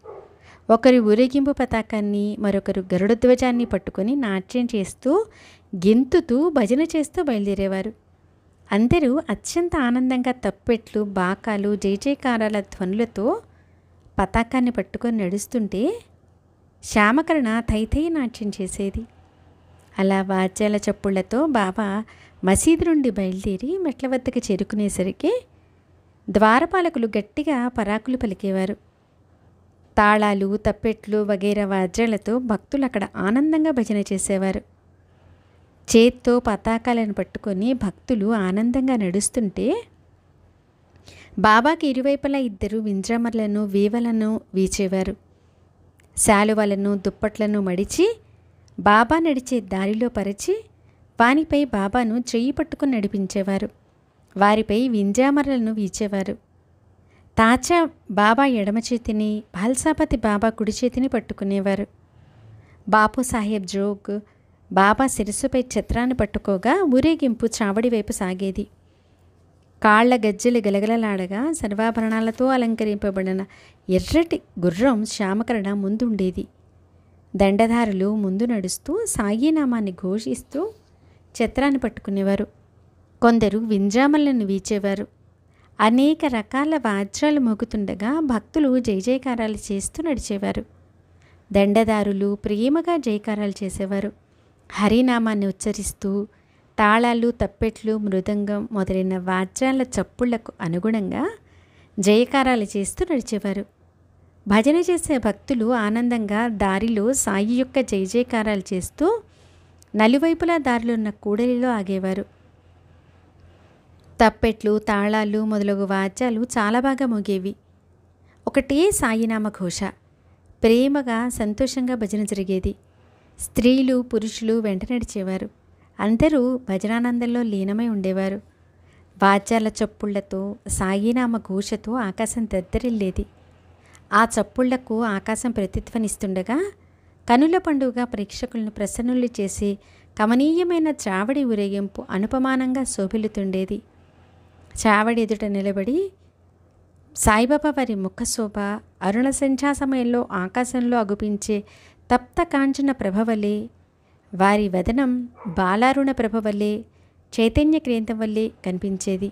ఒకరు ఊరేగింపు పతాకాన్ని, మరొకరు గరుడ ధ్వజాన్ని పట్టుకొని నాట్యం చేస్తూ, గెంతుతూ, భజన చేస్తూ బయలుదేరేవారు. అందరూ అత్యంత ఆనందంగా తప్పెట్లు, బాకాలు, జయజయకారాల ధ్వనులతో పతాకాన్ని పట్టుకొని నడుస్తుంటే శ్యామకరణ తైతై నాట్యం చేసేది. అలా వాద్యాల చప్పుళ్లతో బాబా మసీదు నుండి బయలుదేరి మెట్ల వద్దకు చేరుకునేసరికి ద్వారపాలకులు గట్టిగా పరాకులు పలికేవారు. తాళాలు, తప్పెట్లు వగైరా వాద్యాలతో భక్తులు అక్కడ ఆనందంగా భజన చేసేవారు. చేత్తో పతాకాలను పట్టుకొని భక్తులు ఆనందంగా నడుస్తుంటే బాబాకి ఇరువైపులా 2 వింజామర్లను, వీవలను వీచేవారు. శాలువలను, దుప్పట్లను మడిచి బాబా నడిచే దారిలో పరిచి వానిపై బాబాను చెయ్యి పట్టుకుని నడిపించేవారు. వారిపై వింజామరలను వీచేవారు. తాచా బాబా ఎడమ చేతిని, భాల్సాపతి బాబా కుడి చేతిని పట్టుకునేవారు. బాపు సాహెబ్ జోగ్ బాబా శిరస్సుపై ఛత్రాన్ని పట్టుకోగా ఊరేగింపు చావడి వైపు సాగేది. కాళ్ల గజ్జెలు గలగలలాడగా సర్వాభరణాలతో అలంకరింపబడిన ఎర్రటి గుర్రం శ్యామకరణ ముందుండేది. దండధారులు ముందు నడుస్తూ సాయినామాన్ని ఘోషిస్తూ ఛత్రాన్ని పట్టుకునేవారు. కొందరు వింజామలను వీచేవారు. అనేక రకాల వాద్యాలు మోగుతుండగా భక్తులు జయజయకారాలు చేస్తూ నడిచేవారు. దండదారులు ప్రేమగా జయకారాలు చేసేవారు. హరినామాన్ని ఉచ్చరిస్తూ తాళాలు, తప్పెట్లు, మృదంగం మొదలైన వాద్యాల చప్పుళ్లకు అనుగుణంగా జయకారాలు చేస్తూ నడిచేవారు. భజన చేసే భక్తులు ఆనందంగా దారిలో సాయి యొక్క జయజయకారాలు చేస్తూ నలువైపులా దారిలో ఉన్న కూడలిలో ఆగేవారు. తప్పెట్లు, తాళాలు మొదలగు వాద్యాలు చాలా బాగా మోగేవి. ఒకటే సాయినామ ఘోష. ప్రేమగా సంతోషంగా భజన జరిగేది. స్త్రీలు, పురుషులు వెంట నడిచేవారు. అందరూ భజనానందంలో లీనమై ఉండేవారు. వాద్యాల చప్పుళ్లతో, సాయినామ ఘోషతో ఆకాశం దద్దరిల్లేది. ఆ చప్పుళ్లకు ఆకాశం ప్రతిధ్వనిస్తుండగా కనుల పండుగగా ప్రేక్షకులను ప్రసన్నులు చేసి కమనీయమైన చావడి ఊరేగింపు అనుపమానంగా శోభిల్లుతుండేది. చావడి ఎదుట నిలబడి సాయిబాబా వారి ముఖశోభ అరుణ సంధ్యా సమయంలో ఆకాశంలో అగుపించే తప్త కాంచన ప్రభవలే, వారి వదనం బాలారుణ ప్రభవలే, చైతన్య క్రేంతం వల్లే కనిపించేది.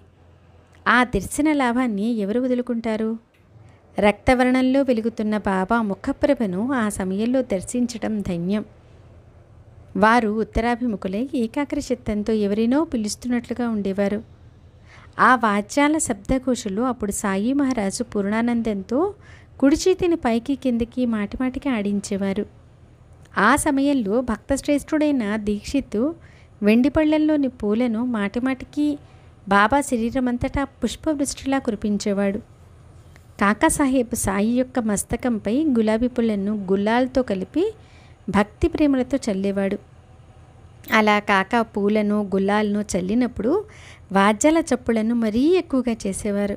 ఆ దర్శన లాభాన్ని ఎవరు వదులుకుంటారు? రక్తవర్ణంలో వెలుగుతున్న బాబా ముఖప్రభను ఆ సమయంలో దర్శించడం ధన్యం. వారు ఉత్తరాభిముఖులై ఏకాగ్ర చిత్తంతో ఎవరినో పిలుస్తున్నట్లుగా ఉండేవారు. ఆ వాద్యాల శబ్దఘోషలు అప్పుడు సాయి మహారాజు పూర్ణానందంతో కుడి చేతిని పైకి కిందకి మాటిమాటికి ఆడించేవారు. ఆ సమయంలో భక్తశ్రేష్ఠుడైన దీక్షిత్తు వెండి పళ్ళల్లోని పూలను మాటిమాటికి బాబా శరీరమంతటా పుష్పవృష్టిలా కురిపించేవాడు. కాకాసాహెబ్ సాయి యొక్క మస్తకంపై గులాబీ పువ్వులను గుల్లాలతో కలిపి భక్తి ప్రేమలతో చల్లేవాడు. అలా కాకా పూలను గుల్లాలను చల్లినప్పుడు వాద్యాల చప్పులను మరీ ఎక్కువగా చేసేవారు.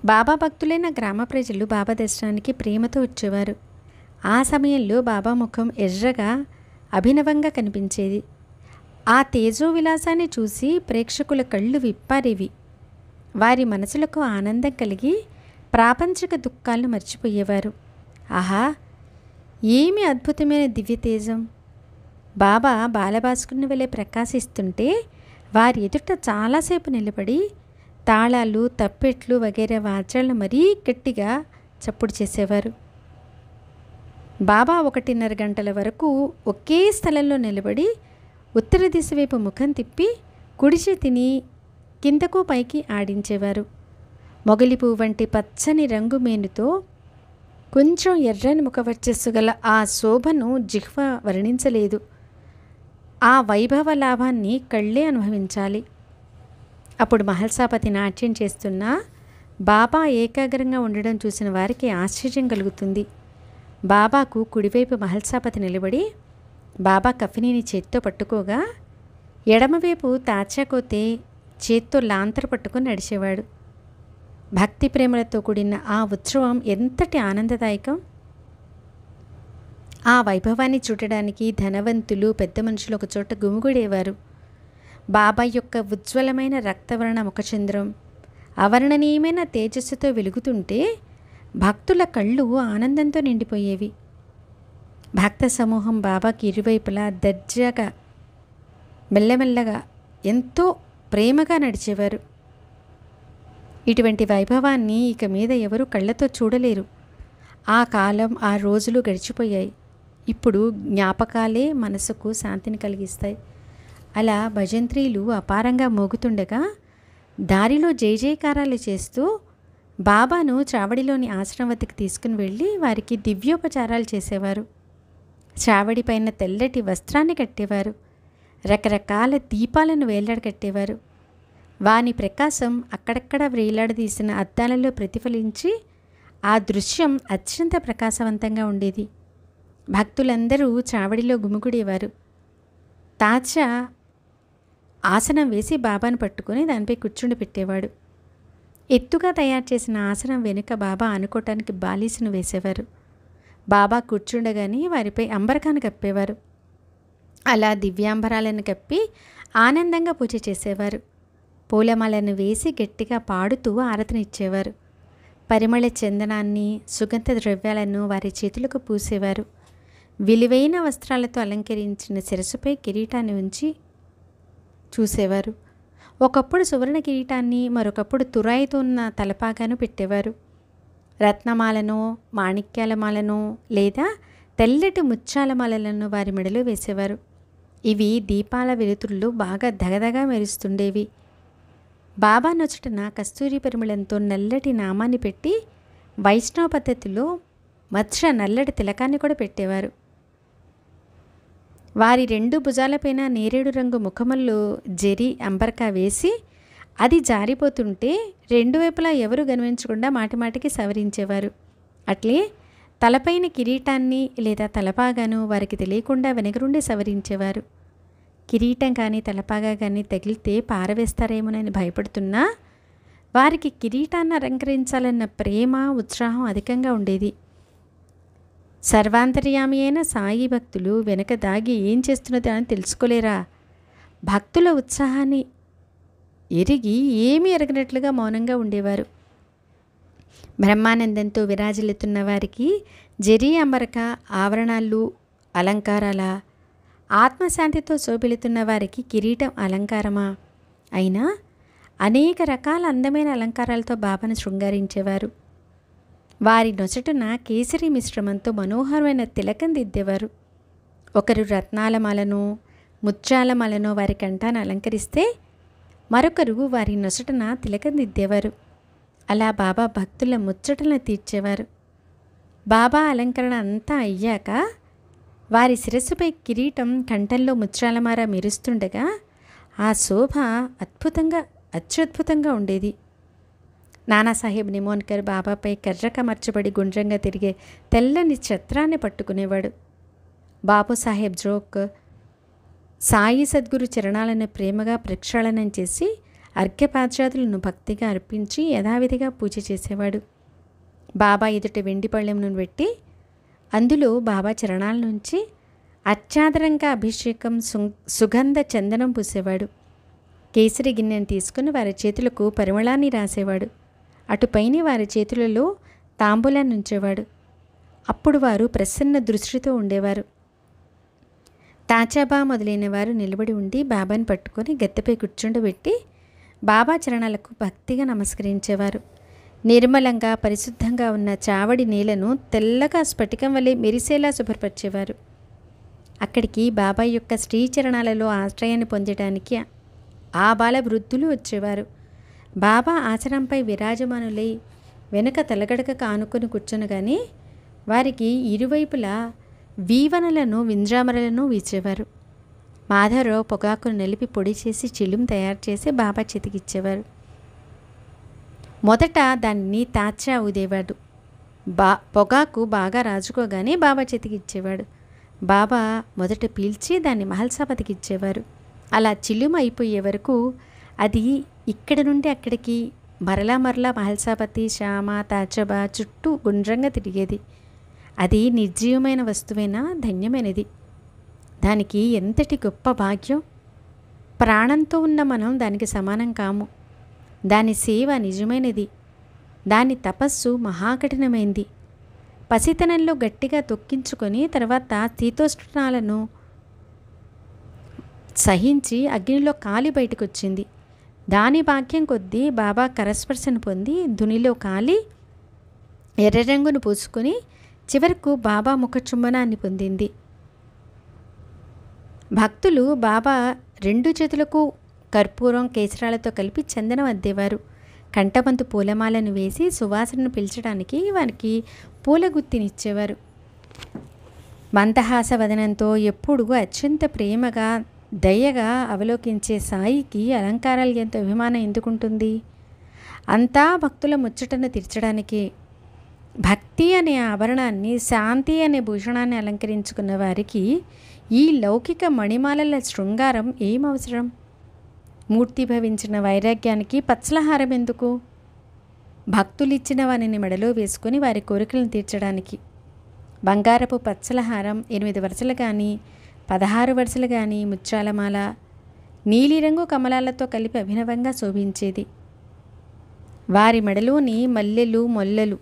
బాబా భక్తులైన గ్రామ ప్రజలు బాబా దర్శనానికి ప్రేమతో వచ్చేవారు. ఆ సమయంలో బాబా ముఖం ఎర్రగా అభినవంగా కనిపించేది. ఆ తేజో విలాసాన్ని చూసి ప్రేక్షకుల కళ్ళు విప్పారేవి. వారి మనసులకు ఆనందం కలిగి ప్రాపంచిక దుఃఖాలను మర్చిపోయేవారు. ఆహా, ఏమి అద్భుతమైన దివ్య తేజం! బాబా బాలభాస్కరుని వలె ప్రకాశిస్తుంటే వారి ఎదుట చాలాసేపు నిలబడి తాళాలు, తప్పెట్లు వగైరా వాద్యాలను మరీ గట్టిగా చప్పుడు చేసేవారు. బాబా 1:30 గంటల వరకు ఒకే స్థలంలో నిలబడి ఉత్తర దిశ వైపు ముఖం తిప్పి కుడి చేతిని కిందకు పైకి ఆడించేవారు. మొగలి పువ్వు వంటి పచ్చని రంగు మేనుతో కొంచెం ఎర్రని ముఖవర్చస్సు గల ఆ శోభను జిహ్వ వర్ణించలేదు. ఆ వైభవ లాభాన్ని కళ్ళే అనుభవించాలి. అప్పుడు మహల్సాపతి నాట్యం చేస్తున్న బాబా ఏకాగ్రంగా ఉండడం చూసిన వారికి ఆశ్చర్యం కలుగుతుంది. బాబాకు కుడివైపు మహల్సాపతి నిలబడి బాబా కఫినీని చేత్తో పట్టుకోగా ఎడమవైపు తాచాకోతే చేత్తో లాంతరు పట్టుకొని నడిచేవాడు. భక్తి ప్రేమలతో కూడిన ఆ ఉత్సవం ఎంతటి ఆనందదాయకం! ఆ వైభవాన్ని చూడడానికి ధనవంతులు, పెద్ద మనుషులు ఒకచోట గుమిగూడేవారు. బాబా యొక్క ఉజ్వలమైన రక్తవర్ణ ముఖచంద్రం అవర్ణనీయమైన తేజస్సుతో వెలుగుతుంటే భక్తుల కళ్ళు ఆనందంతో నిండిపోయేవి. భక్త సమూహం బాబాకి ఇరువైపులా దర్జాగా మెల్లమెల్లగా ఎంతో ప్రేమగా నడిచేవారు. ఇటువంటి వైభవాన్ని ఇక మీద ఎవరు కళ్ళతో చూడలేరు. ఆ కాలం, ఆ రోజులు గడిచిపోయాయి. ఇప్పుడు జ్ఞాపకాలే మనసుకు శాంతిని కలిగిస్తాయి. అలా భజంత్రీలు అపారంగా మోగుతుండగా దారిలో జయజయకారాలు చేస్తూ బాబాను చావడిలోని ఆశ్రమం వద్దకు తీసుకుని వెళ్ళి వారికి దివ్యోపచారాలు చేసేవారు. చావడి పైన తెల్లటి వస్త్రాన్ని కట్టేవారు. రకరకాల దీపాలను వేలాడగట్టేవారు. వాని ప్రకాశం అక్కడక్కడ వేలాడదీసిన అద్దాలలో ప్రతిఫలించి ఆ దృశ్యం అత్యంత ప్రకాశవంతంగా ఉండేది. భక్తులందరూ చావడిలో గుమిగూడేవారు. తాచా ఆసనం వేసి బాబాను పట్టుకొని దానిపై కూర్చుండి పెట్టేవాడు. ఎత్తుగా తయారు చేసిన ఆసనం వెనుక బాబా అనుకోవటానికి బాలీసును వేసేవారు. బాబా కూర్చుండగానే వారిపై అంబరకాన్ని కప్పేవారు. అలా దివ్యాంబరాలను కప్పి ఆనందంగా పూజ చేసేవారు. పూలమాలను వేసి గట్టిగా పాడుతూ ఆరతినిచ్చేవారు. పరిమళ చందనాన్ని, సుగంధ ద్రవ్యాలను వారి చేతులకు పూసేవారు. విలువైన వస్త్రాలతో అలంకరించిన శిరస్సుపై కిరీటాన్ని ఉంచి చూసేవారు. ఒకప్పుడు సువర్ణ కిరీటాన్ని, మరొకప్పుడు తురాయితో ఉన్న తలపాగాను పెట్టేవారు. రత్నమాలను, మాణిక్యాల మాలను లేదా తెల్లటి ముత్యాల మాలలను వారి మెడలో వేసేవారు. ఇవి దీపాల వెలుతురులో బాగా దగదగా మెరుస్తుండేవి. బాబా నొచ్చుటన కస్తూరి పరిమళంతో నల్లటి నామాన్ని పెట్టి వైష్ణవ పద్ధతిలో మధ్య నల్లటి తిలకాన్ని కూడా పెట్టేవారు. వారి 2 భుజాలపైన నేరేడు రంగు ముఖముల్లో జరి అంబర్కా వేసి అది జారిపోతుంటే 2 వైపులా ఎవరు గమనించకుండా మాటిమాటికి సవరించేవారు. అట్లే తలపైన కిరీటాన్ని లేదా తలపాగాను వారికి తెలియకుండా వెనక నుండి సవరించేవారు. కిరీటం కానీ తలపాగా కానీ తగిలితే పారవేస్తారేమోనని భయపడుతున్నా వారికి కిరీటాన్ని అలంకరించాలన్న ప్రేమ, ఉత్సాహం అధికంగా ఉండేది. సర్వాంతర్యామి అయిన సాయి భక్తులు వెనక దాగి ఏం చేస్తున్నది అని తెలుసుకోలేరా? భక్తుల ఉత్సాహాన్ని ఎరిగి ఏమీ ఎరగనట్లుగా మౌనంగా ఉండేవారు. బ్రహ్మానందంతో విరాజిల్లుతున్న వారికి జరీ అమరక ఆవరణాలు అలంకారాల, ఆత్మశాంతితో శోభిల్లుతున్న వారికి కిరీటం అలంకారమా? అయినా అనేక రకాల అందమైన అలంకారాలతో బాబాను శృంగారించేవారు. వారి నొసటున కేసరి మిశ్రమంతో మనోహరమైన తిలకం దిద్దేవారు. ఒకరు రత్నాలమాలను, ముత్యాలమాలను వారి కంఠాన్ని అలంకరిస్తే మరొకరు వారి నొసటున తిలకం దిద్దేవారు. అలా బాబా భక్తుల ముచ్చటలను తీర్చేవారు. బాబా అలంకరణ అంతా అయ్యాక వారి శిరస్సుపై కిరీటం, కంఠంలో ముత్యాలమార మెరుస్తుండగా ఆ శోభ అత్యద్భుతంగా ఉండేది. నానాసాహెబ్ నిమోన్కర్ బాబాపై కర్రకమర్చబడి గుండ్రంగా తిరిగే తెల్లని ఛత్రాన్ని పట్టుకునేవాడు. బాబుసాహెబ్ జోక్ సాయి సద్గురు చరణాలను ప్రేమగా ప్రక్షాళనం చేసి అర్ఘ్యపాద్యాదులను భక్తిగా అర్పించి యథావిధిగా పూజ చేసేవాడు. బాబా ఎదుట వెండి పళ్ళెంను పెట్టి అందులో బాబా చరణాల నుంచి అత్యాదరంగా అభిషేకం, సుగంధ చందనం పూసేవాడు. కేసరి గిన్నెను తీసుకుని వారి చేతులకు పరిమళాన్ని రాసేవాడు. అటుపైన వారి చేతులలో తాంబూలాన్ని ఉంచేవాడు. అప్పుడు వారు ప్రసన్న దృష్టితో ఉండేవారు. తాచాబా మొదలైన వారు నిలబడి ఉండి బాబాని పట్టుకొని గద్దెపై కూర్చుండబెట్టి బాబా చరణాలకు భక్తిగా నమస్కరించేవారు. నిర్మలంగా పరిశుద్ధంగా ఉన్న చావడి నేలను తెల్లగా స్ఫటికం వలె మెరిసేలా శుభ్రపరిచేవారు. అక్కడికి బాబా యొక్క శ్రీచరణాలలో ఆశ్రయాన్ని పొందడానికి ఆ బాల వృద్ధులు వచ్చేవారు. బాబా ఆసనంపై విరాజమానులై వెనుక తలగడక ఆనుకొని కూర్చొనగానే వారికి ఇరువైపులా వీవనలను, వింజామరలను వీచేవారు. మాధవరావు పొగాకును నలిపి పొడి చేసి చిలుం తయారు చేసి బాబా చేతికిచ్చేవారు. మొదట దాన్ని తాచా ఊదేవాడు. పొగాకు బాగా రాజుకోగానే బాబా చేతికిచ్చేవాడు. బాబా మొదట పీల్చి దాన్ని మహల్సాపతికి ఇచ్చేవారు. అలా చిలుము అయిపోయే వరకు అది ఇక్కడి నుండి అక్కడికి మరలా మహల్సాపతి, శ్యామ, తాచబా చుట్టూ గుండ్రంగా తిరిగేది. అది నిర్జీవమైన వస్తువైనా ధన్యమైనది. దానికి ఎంతటి గొప్ప భాగ్యం! ప్రాణంతో ఉన్న మనం దానికి సమానం కాము. దాని సేవ నిజమైనది. దాని తపస్సు మహాకఠినమైంది. పసితనంలో గట్టిగా తొక్కించుకొని తర్వాత శీతోష్ణాలను సహించి అగ్నిలో కాలి బయటకొచ్చింది. దాని భాగ్యం కొద్దీ బాబా కరస్పర్శను పొంది ధునిలో కాలి ఎర్ర రంగును పూసుకొని చివరకు బాబా ముఖ చుంబనాన్ని పొందింది. భక్తులు బాబా 2 చేతులకు కర్పూరం, కేసరాలతో కలిపి చందనం అద్దేవారు. కంటబంతు పూలమాలను వేసి సువాసనను పిలిచడానికి వారికి పూలగుత్తినిచ్చేవారు. మందహాస వదనంతో ఎప్పుడు అత్యంత ప్రేమగా, దయగా అవలోకించే సాయికి అలంకారాలు ఎంత అభిమానం ఎందుకుంటుంది? అంతా భక్తుల ముచ్చటను తీర్చడానికి. భక్తి అనే ఆభరణాన్ని, శాంతి అనే భూషణాన్ని అలంకరించుకున్న వారికి ఈ లౌకిక మణిమాలల శృంగారం ఏం అవసరం? మూర్తిభవించిన వైరాగ్యానికి పచ్చలహారం ఎందుకు? భక్తులిచ్చిన వారిని మెడలో వేసుకొని వారి కోరికలను తీర్చడానికి. బంగారపు పచ్చలహారం 8 వరుసలు కానీ 16 వరుసలు కానీ ముత్యాలమాల నీలిరంగు కమలాలతో కలిపి అభినవంగా శోభించేది. వారి మెడలోని మల్లెలు, మొల్లలు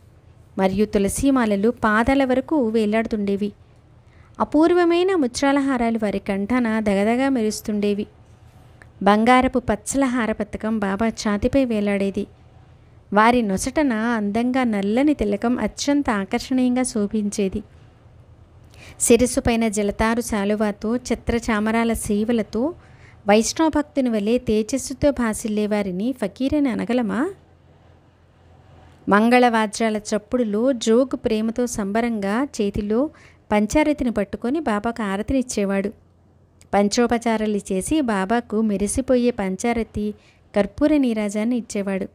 మరియు తులసీమాలలు పాదాల వరకు వేలాడుతుండేవి. అపూర్వమైన ముత్యాలహారాలు వారి కంఠాన దగదగా మెరుస్తుండేవి. బంగారపు పచ్చల హార పథకం బాబా ఛాతిపై వేలాడేది. వారి నొసటన అందంగా నల్లని తిలకం అత్యంత ఆకర్షణీయంగా శోభించేది. శిరస్సు పైన జలతారు శాలువాతో, ఛత్రచామరాల సేవలతో వైష్ణవ భక్తుని వలె తేజస్సుతో భాసిల్లే వారిని ఫకీరని అనగలమా? మంగళవాద్యాల చప్పుడులో జోగు ప్రేమతో సంబరంగా చేతిలో పంచారతిని పట్టుకొని బాబాకు ఆరతినిచ్చేవాడు. పంచోపచారాలు చేసి బాబాకు మెరిసిపోయే పంచారతి కర్పూర నీరాజాన్ని ఇచ్చేవాడు.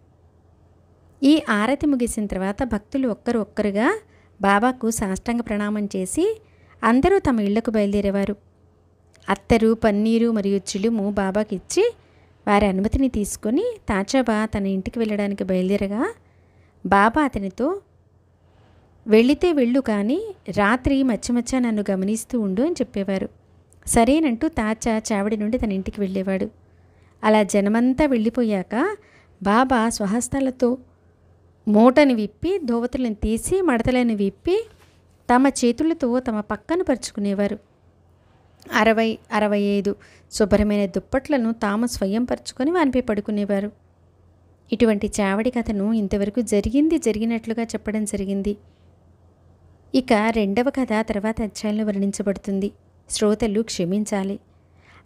ఈ ఆరతి ముగిసిన తర్వాత భక్తులు ఒక్కరుగా బాబాకు సాష్టాంగ ప్రణామం చేసి అందరూ తమ ఇళ్లకు బయలుదేరేవారు. అత్తరు, పన్నీరు మరియు చిలుము బాబాకి ఇచ్చి వారి అనుమతిని తీసుకొని తాచాబా తన ఇంటికి వెళ్ళడానికి బయలుదేరగా బాబా అతనితో, వెళ్ళితే వెళ్ళు, కానీ రాత్రి మధ్య నన్ను గమనిస్తూ ఉండు అని చెప్పేవారు. సరేనంటూ తాచా చావిడి నుండి తన ఇంటికి వెళ్ళేవాడు. అలా జనమంతా వెళ్ళిపోయాక బాబా స్వహస్తాలతో మూటని విప్పి, దోవతులను తీసి, మడతలను విప్పి తమ చేతులతో తమ పక్కన పరుచుకునేవారు. 60-65 శుభ్రమైన దుప్పట్లను తాము స్వయం పరుచుకొని వానిపై పడుకునేవారు. ఇటువంటి చావడి కథను ఇంతవరకు జరిగినట్లుగా చెప్పడం జరిగింది. ఇక రెండవ కథ తర్వాత అధ్యాయంలో వర్ణించబడుతుంది. శ్రోతలు క్షమించాలి.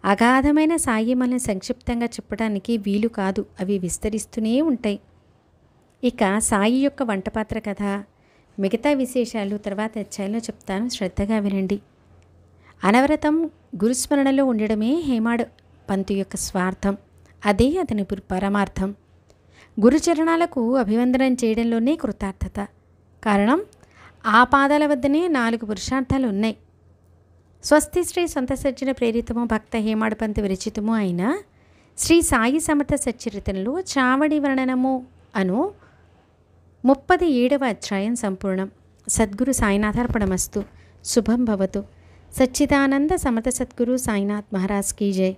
అగాధమైన సాయిమలను సంక్షిప్తంగా చెప్పడానికి వీలు కాదు, అవి విస్తరిస్తూనే ఉంటాయి. ఇక సాయి యొక్క వంటపాత్ర కథ, మిగతా విశేషాలు తర్వాత అధ్యాయంలో చెప్తాను, శ్రద్ధగా వినండి. అనవరతం గురుస్మరణలో ఉండడమే హేమాడ్ పంతు యొక్క స్వార్థం, అదే అతని పరమార్థం. గురుచరణాలకు అభివందనం చేయడంలోనే కృతార్థత. కారణం, ఆ పాదాల వద్దనే 4 పురుషార్థాలు ఉన్నాయి. స్వస్తి శ్రీ సొంత సజ్జన ప్రేరితము భక్త హేమాడ్ పంతు విరచితము అయిన శ్రీ సాయి సమర్థ సచ్చరితంలో చావడి వర్ణనము అను 37వ అధ్యాయం సంపూర్ణం. సద్గురు సాయినాథార్పణమస్తు. శుభం భవతు. సచ్చిదానంద సమర్థ సద్గురు సాయినాథ్ మహారాజ్ కీ జై.